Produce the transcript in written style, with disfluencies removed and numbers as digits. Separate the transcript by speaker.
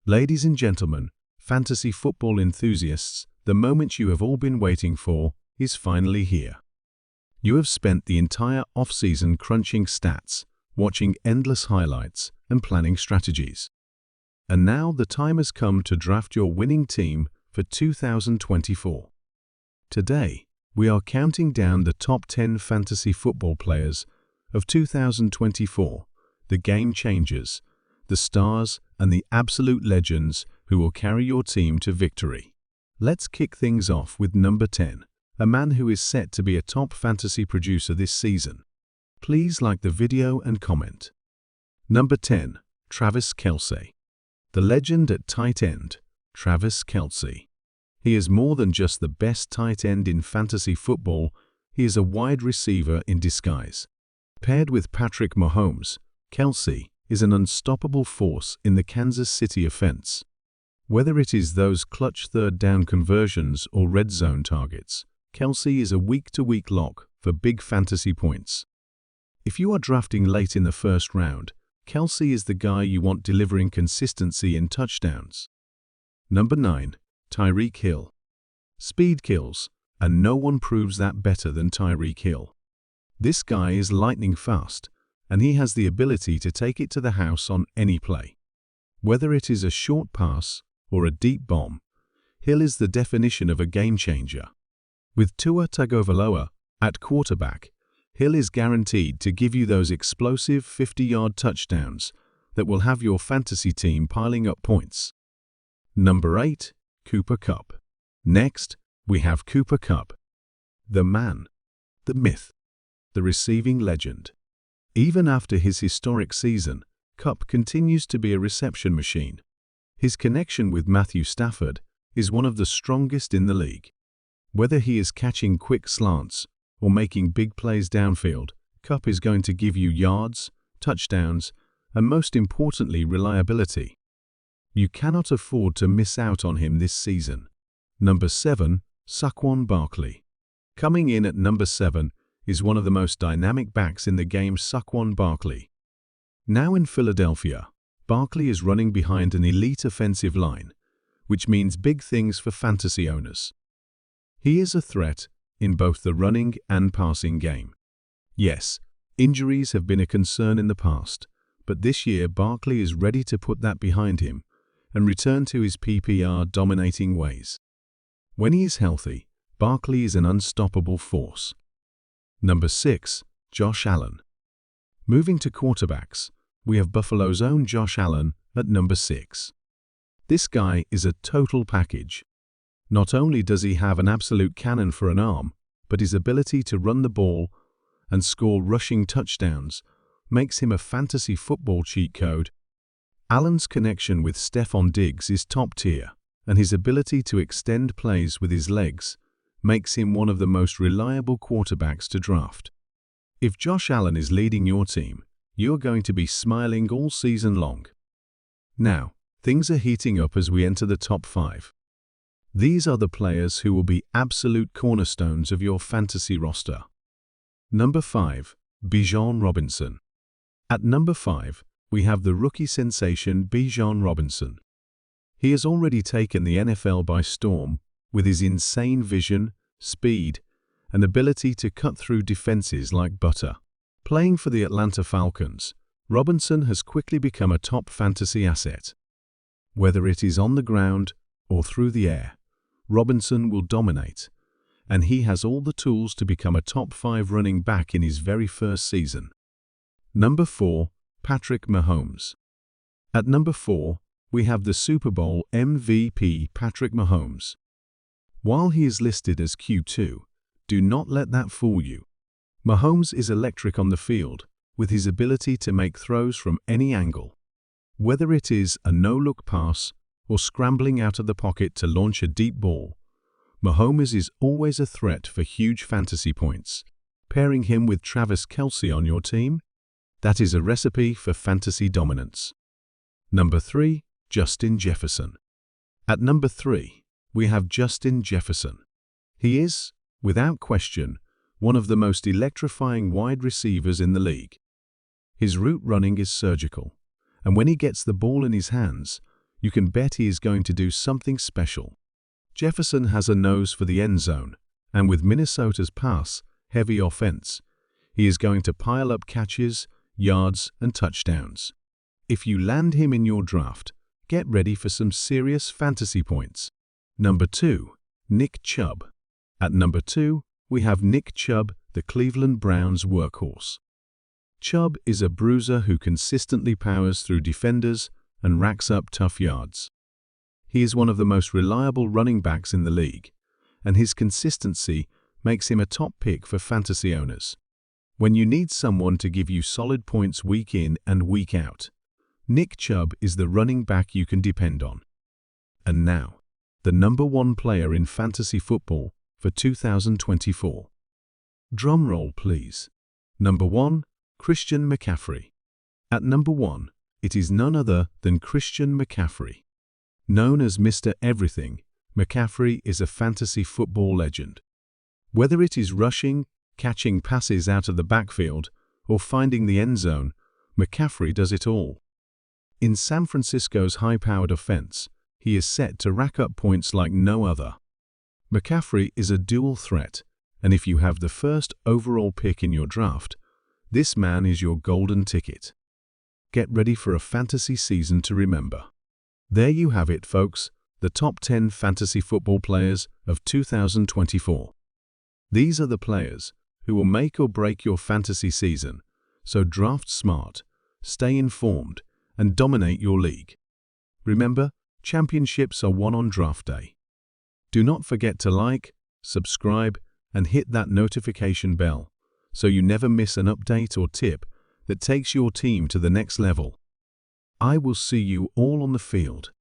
Speaker 1: Ladies and gentlemen, fantasy football enthusiasts, the moment you have all been waiting for is finally here. You have spent the entire off-season crunching stats, watching endless highlights, and planning strategies. And now the time has come to draft your winning team for 2024. Today, we are counting down the top 10 fantasy football players of 2024, the game changers, the stars, and the absolute legends who will carry your team to victory. Let's kick things off with number 10, a man who is set to be a top fantasy producer this season. Please like the video and comment. Number 10, Travis Kelce. The legend at tight end, Travis Kelce. He is more than just the best tight end in fantasy football, he is a wide receiver in disguise. Paired with Patrick Mahomes, Kelce is an unstoppable force in the Kansas City offense. Whether it is those clutch third down conversions or red zone targets, Kelce is a week-to-week lock for big fantasy points. If you are drafting late in the first round, Kelce is the guy you want delivering consistency in touchdowns. Number 9, Tyreek Hill. Speed kills, and no one proves that better than Tyreek Hill. This guy is lightning fast, and he has the ability to take it to the house on any play. Whether it is a short pass or a deep bomb, Hill is the definition of a game changer. With Tua Tagovailoa at quarterback, Hill is guaranteed to give you those explosive 50-yard touchdowns that will have your fantasy team piling up points. Number 8, Cooper Kupp. Next, we have Cooper Kupp. The man, the myth, the receiving legend. Even after his historic season, Kupp continues to be a reception machine. His connection with Matthew Stafford is one of the strongest in the league. Whether he is catching quick slants or making big plays downfield, Kupp is going to give you yards, touchdowns, and most importantly, reliability. You cannot afford to miss out on him this season. Number 7, Saquon Barkley. Coming in at number 7 is one of the most dynamic backs in the game, Saquon Barkley. Now in Philadelphia, Barkley is running behind an elite offensive line, which means big things for fantasy owners. He is a threat in both the running and passing game. Yes, injuries have been a concern in the past, but this year Barkley is ready to put that behind him and return to his PPR dominating ways. When he is healthy, Barkley is an unstoppable force. Number 6, Josh Allen. Moving to quarterbacks, we have Buffalo's own Josh Allen at number 6. This guy is a total package. Not only does he have an absolute cannon for an arm, but his ability to run the ball and score rushing touchdowns makes him a fantasy football cheat code. Allen's connection with Stephon Diggs is top tier, and his ability to extend plays with his legs makes him one of the most reliable quarterbacks to draft. If Josh Allen is leading your team, you're going to be smiling all season long. Now, things are heating up as we enter the top 5. These are the players who will be absolute cornerstones of your fantasy roster. Number 5, Bijan Robinson. At number 5, we have the rookie sensation Bijan Robinson. He has already taken the NFL by storm with his insane vision, speed, and ability to cut through defenses like butter. Playing for the Atlanta Falcons, Robinson has quickly become a top fantasy asset. Whether it is on the ground or through the air, Robinson will dominate, and he has all the tools to become a top 5 running back in his very first season. Number 4, Patrick Mahomes. At number 4, we have the Super Bowl MVP Patrick Mahomes. While he is listed as Q2, do not let that fool you. Mahomes is electric on the field, with his ability to make throws from any angle. Whether it is a no-look pass or scrambling out of the pocket to launch a deep ball, Mahomes is always a threat for huge fantasy points. Pairing him with Travis Kelce on your team? That is a recipe for fantasy dominance. Number 3, Justin Jefferson. At number 3, we have Justin Jefferson. He is, without question, one of the most electrifying wide receivers in the league. His route running is surgical, and when he gets the ball in his hands, you can bet he is going to do something special. Jefferson has a nose for the end zone, and with Minnesota's pass-heavy offense, he is going to pile up catches, yards, and touchdowns. If you land him in your draft, get ready for some serious fantasy points. Number 2. Nick Chubb. At number 2, we have Nick Chubb, the Cleveland Browns workhorse. Chubb is a bruiser who consistently powers through defenders and racks up tough yards. He is one of the most reliable running backs in the league, and his consistency makes him a top pick for fantasy owners. When you need someone to give you solid points week in and week out, Nick Chubb is the running back you can depend on. And now, the number 1 player in fantasy football for 2024. Drum roll, please. Number 1, Christian McCaffrey. At number 1, it is none other than Christian McCaffrey. Known as Mr. Everything, McCaffrey is a fantasy football legend. Whether it is rushing, catching passes out of the backfield, or finding the end zone, McCaffrey does it all. In San Francisco's high-powered offense, he is set to rack up points like no other. McCaffrey is a dual threat, and if you have the first overall pick in your draft, this man is your golden ticket. Get ready for a fantasy season to remember. There you have it, folks, the top 10 fantasy football players of 2024. These are the players who will make or break your fantasy season, so draft smart, stay informed, and dominate your league. Remember, championships are won on draft day. Do not forget to like, subscribe, and hit that notification bell so you never miss an update or tip that takes your team to the next level. I will see you all on the field.